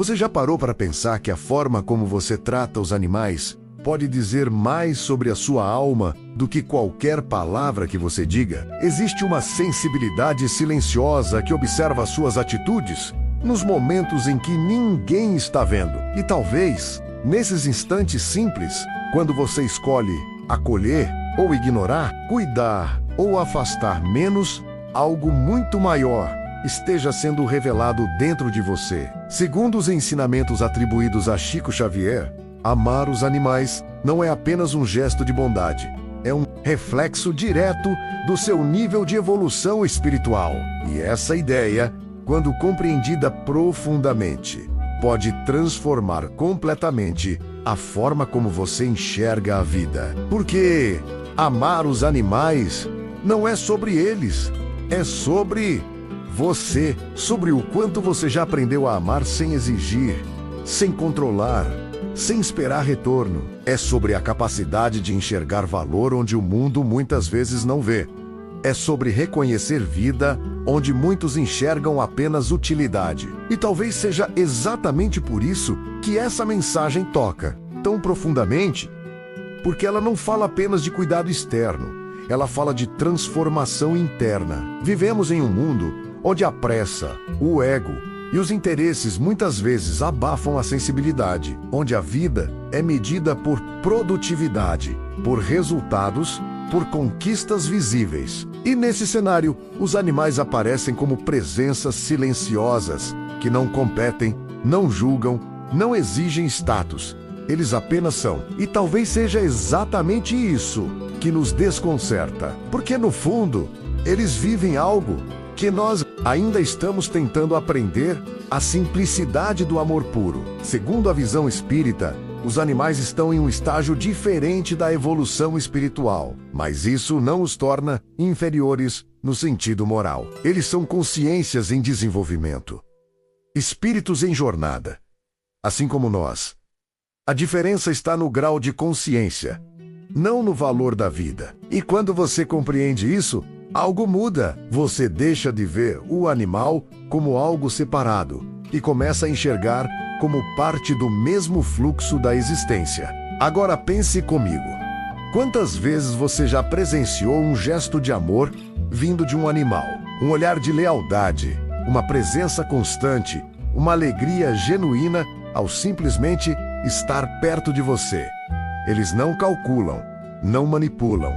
Você já parou para pensar que a forma como você trata os animais pode dizer mais sobre a sua alma do que qualquer palavra que você diga? Existe uma sensibilidade silenciosa que observa suas atitudes nos momentos em que ninguém está vendo. E talvez, nesses instantes simples, quando você escolhe acolher ou ignorar, cuidar ou afastar menos, algo muito maior esteja sendo revelado dentro de você. Segundo os ensinamentos atribuídos a Chico Xavier, amar os animais não é apenas um gesto de bondade, é um reflexo direto do seu nível de evolução espiritual. E essa ideia, quando compreendida profundamente, pode transformar completamente a forma como você enxerga a vida. Porque amar os animais não é sobre eles, é sobre você, sobre o quanto você já aprendeu a amar sem exigir, sem controlar, sem esperar retorno. É sobre a capacidade de enxergar valor onde o mundo muitas vezes não vê. É sobre reconhecer vida onde muitos enxergam apenas utilidade. E talvez seja exatamente por isso que essa mensagem toca tão profundamente, porque ela não fala apenas de cuidado externo, ela fala de transformação interna. Vivemos em um mundo onde a pressa, o ego e os interesses muitas vezes abafam a sensibilidade, onde a vida é medida por produtividade, por resultados, por conquistas visíveis. E nesse cenário, os animais aparecem como presenças silenciosas, que não competem, não julgam, não exigem status. Eles apenas são. E talvez seja exatamente isso que nos desconcerta, porque no fundo, eles vivem algo que nós ainda estamos tentando aprender: a simplicidade do amor puro. Segundo a visão espírita, os animais estão em um estágio diferente da evolução espiritual, mas isso não os torna inferiores no sentido moral. Eles são consciências em desenvolvimento, espíritos em jornada, assim como nós. A diferença está no grau de consciência, não no valor da vida. E quando você compreende isso, algo muda. Você deixa de ver o animal como algo separado e começa a enxergar como parte do mesmo fluxo da existência. Agora pense comigo. Quantas vezes você já presenciou um gesto de amor vindo de um animal? Um olhar de lealdade, uma presença constante, uma alegria genuína ao simplesmente estar perto de você. Eles não calculam, não manipulam,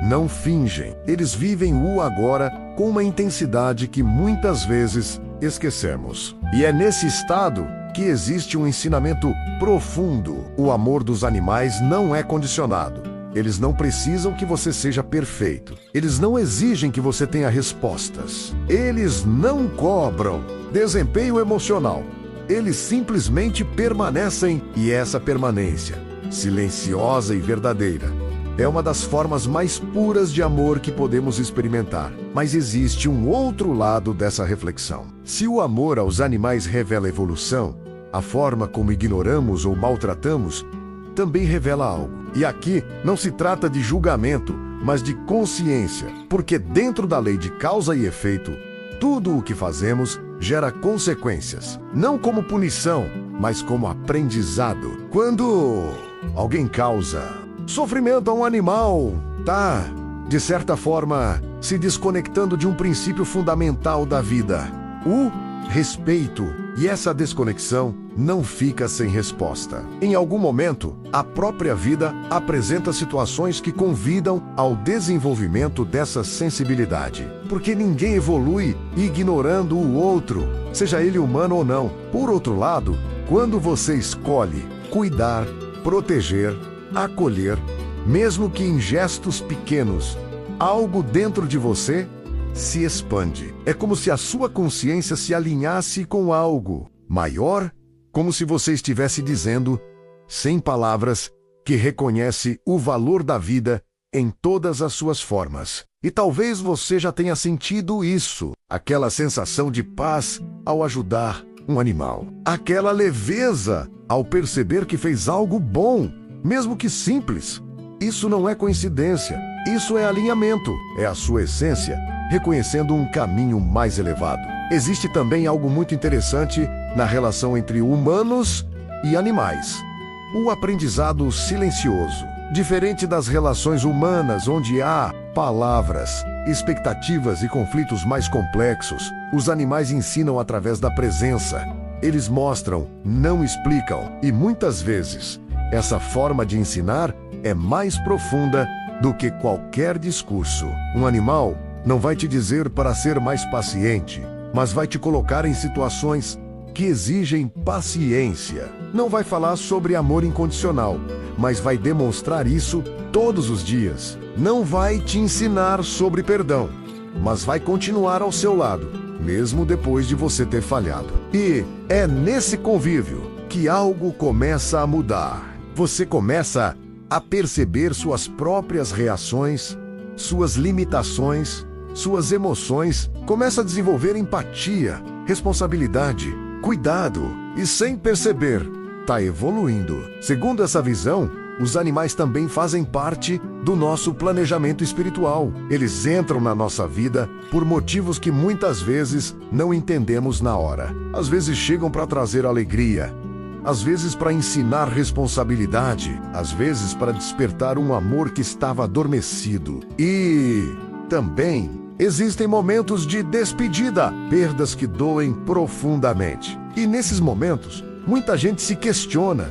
não fingem. Eles vivem o agora com uma intensidade que muitas vezes esquecemos. E é nesse estado que existe um ensinamento profundo. O amor dos animais não é condicionado. Eles não precisam que você seja perfeito. Eles não exigem que você tenha respostas. Eles não cobram desempenho emocional. Eles simplesmente permanecem, e essa permanência, silenciosa e verdadeira, é uma das formas mais puras de amor que podemos experimentar. Mas existe um outro lado dessa reflexão. Se o amor aos animais revela evolução, a forma como ignoramos ou maltratamos também revela algo. E aqui não se trata de julgamento, mas de consciência, porque dentro da lei de causa e efeito, tudo o que fazemos gera consequências, não como punição, mas como aprendizado. Quando alguém causa sofrimento a um animal, tá, de certa forma, se desconectando de um princípio fundamental da vida, o respeito. E essa desconexão não fica sem resposta. Em algum momento, a própria vida apresenta situações que convidam ao desenvolvimento dessa sensibilidade. Porque ninguém evolui ignorando o outro, seja ele humano ou não. Por outro lado, quando você escolhe cuidar, proteger, acolher, mesmo que em gestos pequenos, algo dentro de você se expande. É como se a sua consciência se alinhasse com algo maior, como se você estivesse dizendo, sem palavras, que reconhece o valor da vida em todas as suas formas. E talvez você já tenha sentido isso, aquela sensação de paz ao ajudar um animal, aquela leveza ao perceber que fez algo bom, mesmo que simples. Isso não é coincidência, isso é alinhamento, é a sua essência reconhecendo um caminho mais elevado. Existe também algo muito interessante na relação entre humanos e animais. O aprendizado silencioso. Diferente das relações humanas, onde há palavras, expectativas e conflitos mais complexos, os animais ensinam através da presença. Eles mostram, não explicam, e muitas vezes, essa forma de ensinar é mais profunda do que qualquer discurso. Um animal não vai te dizer para ser mais paciente, mas vai te colocar em situações que exigem paciência. Não vai falar sobre amor incondicional, mas vai demonstrar isso todos os dias. Não vai te ensinar sobre perdão, mas vai continuar ao seu lado, mesmo depois de você ter falhado. E é nesse convívio que algo começa a mudar. Você começa a perceber suas próprias reações, suas limitações, suas emoções, começa a desenvolver empatia, responsabilidade, cuidado e, sem perceber, está evoluindo. Segundo essa visão, os animais também fazem parte do nosso planejamento espiritual. Eles entram na nossa vida por motivos que muitas vezes não entendemos na hora. Às vezes chegam para trazer alegria, às vezes para ensinar responsabilidade, às vezes para despertar um amor que estava adormecido. E também existem momentos de despedida, perdas que doem profundamente. E nesses momentos, muita gente se questiona: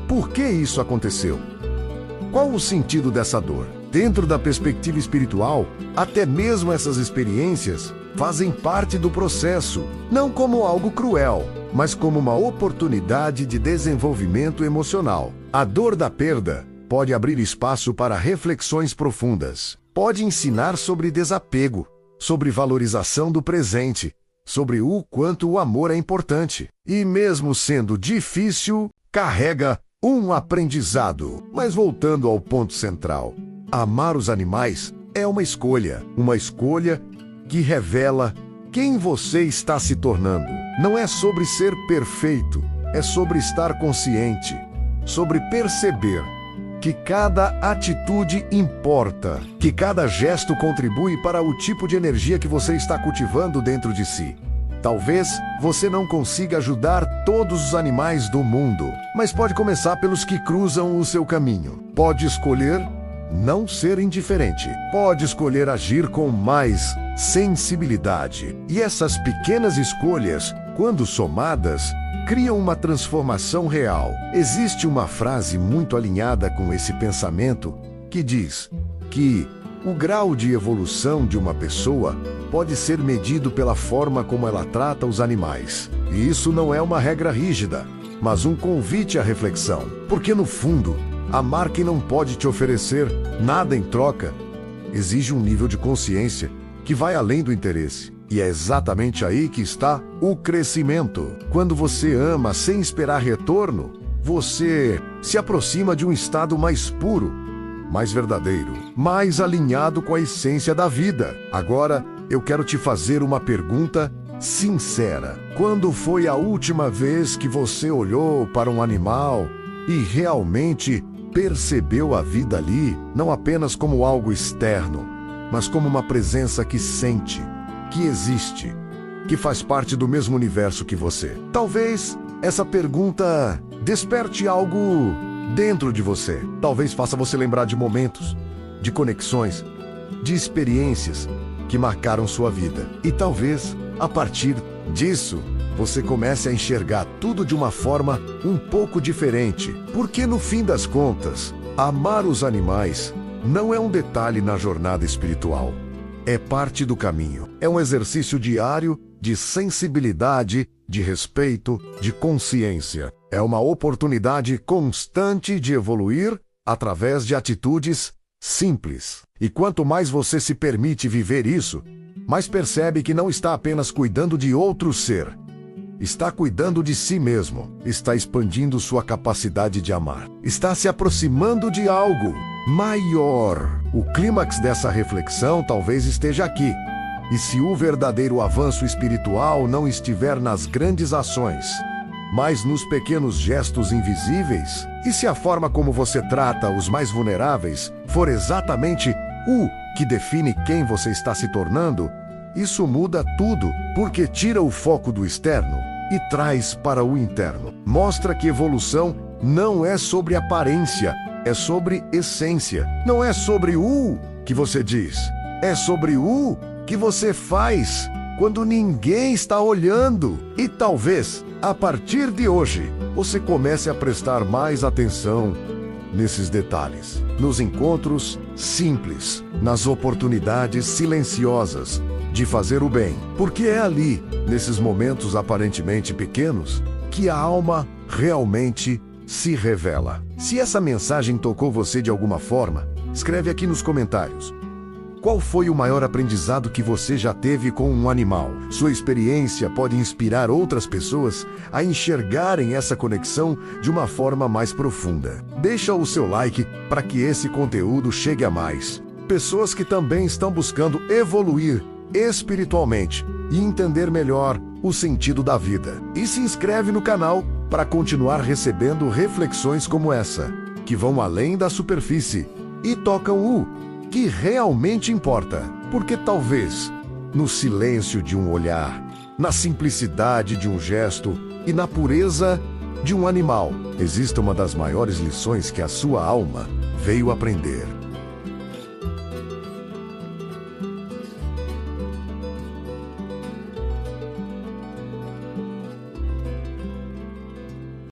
por que isso aconteceu? Qual o sentido dessa dor? Dentro da perspectiva espiritual, até mesmo essas experiências fazem parte do processo, não como algo cruel, mas como uma oportunidade de desenvolvimento emocional. A dor da perda pode abrir espaço para reflexões profundas. Pode ensinar sobre desapego, sobre valorização do presente, sobre o quanto o amor é importante. E mesmo sendo difícil, carrega um aprendizado. Mas voltando ao ponto central, amar os animais é uma escolha que revela quem você está se tornando. Não é sobre ser perfeito, é sobre estar consciente, sobre perceber que cada atitude importa, que cada gesto contribui para o tipo de energia que você está cultivando dentro de si. Talvez você não consiga ajudar todos os animais do mundo, mas pode começar pelos que cruzam o seu caminho. Pode escolher não ser indiferente. Pode escolher agir com mais sensibilidade. E essas pequenas escolhas, quando somadas, criam uma transformação real. Existe uma frase muito alinhada com esse pensamento que diz que o grau de evolução de uma pessoa pode ser medido pela forma como ela trata os animais. E isso não é uma regra rígida, mas um convite à reflexão. Porque, no fundo, amar quem não pode te oferecer nada em troca exige um nível de consciência que vai além do interesse. E é exatamente aí que está o crescimento. Quando você ama sem esperar retorno, você se aproxima de um estado mais puro, mais verdadeiro, mais alinhado com a essência da vida. Agora, eu quero te fazer uma pergunta sincera. Quando foi a última vez que você olhou para um animal e realmente percebeu a vida ali, não apenas como algo externo, mas como uma presença que sente, que existe, que faz parte do mesmo universo que você? Talvez essa pergunta desperte algo dentro de você. Talvez faça você lembrar de momentos, de conexões, de experiências que marcaram sua vida. E talvez, a partir disso, você comece a enxergar tudo de uma forma um pouco diferente. Porque, no fim das contas, amar os animais não é um detalhe na jornada espiritual. É parte do caminho. É um exercício diário de sensibilidade, de respeito, de consciência. É uma oportunidade constante de evoluir através de atitudes simples. E quanto mais você se permite viver isso, mais percebe que não está apenas cuidando de outro ser. Está cuidando de si mesmo. Está expandindo sua capacidade de amar. Está se aproximando de algo maior. O clímax dessa reflexão talvez esteja aqui. E se o verdadeiro avanço espiritual não estiver nas grandes ações, mas nos pequenos gestos invisíveis, e se a forma como você trata os mais vulneráveis for exatamente o que define quem você está se tornando, isso muda tudo, porque tira o foco do externo e traz para o interno. Mostra que evolução não é sobre aparência, é sobre essência. Não é sobre o que você diz, é sobre o que você faz quando ninguém está olhando. E talvez, a partir de hoje, você comece a prestar mais atenção nesses detalhes, nos encontros simples, nas oportunidades silenciosas de fazer o bem, porque é ali, nesses momentos aparentemente pequenos, que a alma realmente se revela. Se essa mensagem tocou você de alguma forma, escreve aqui nos comentários. Qual foi o maior aprendizado que você já teve com um animal? Sua experiência pode inspirar outras pessoas a enxergarem essa conexão de uma forma mais profunda. Deixa o seu like para que esse conteúdo chegue a mais pessoas que também estão buscando evoluir espiritualmente e entender melhor o sentido da vida. E se inscreve no canal para continuar recebendo reflexões como essa, que vão além da superfície e tocam o que realmente importa, porque talvez no silêncio de um olhar, na simplicidade de um gesto e na pureza de um animal, exista uma das maiores lições que a sua alma veio aprender.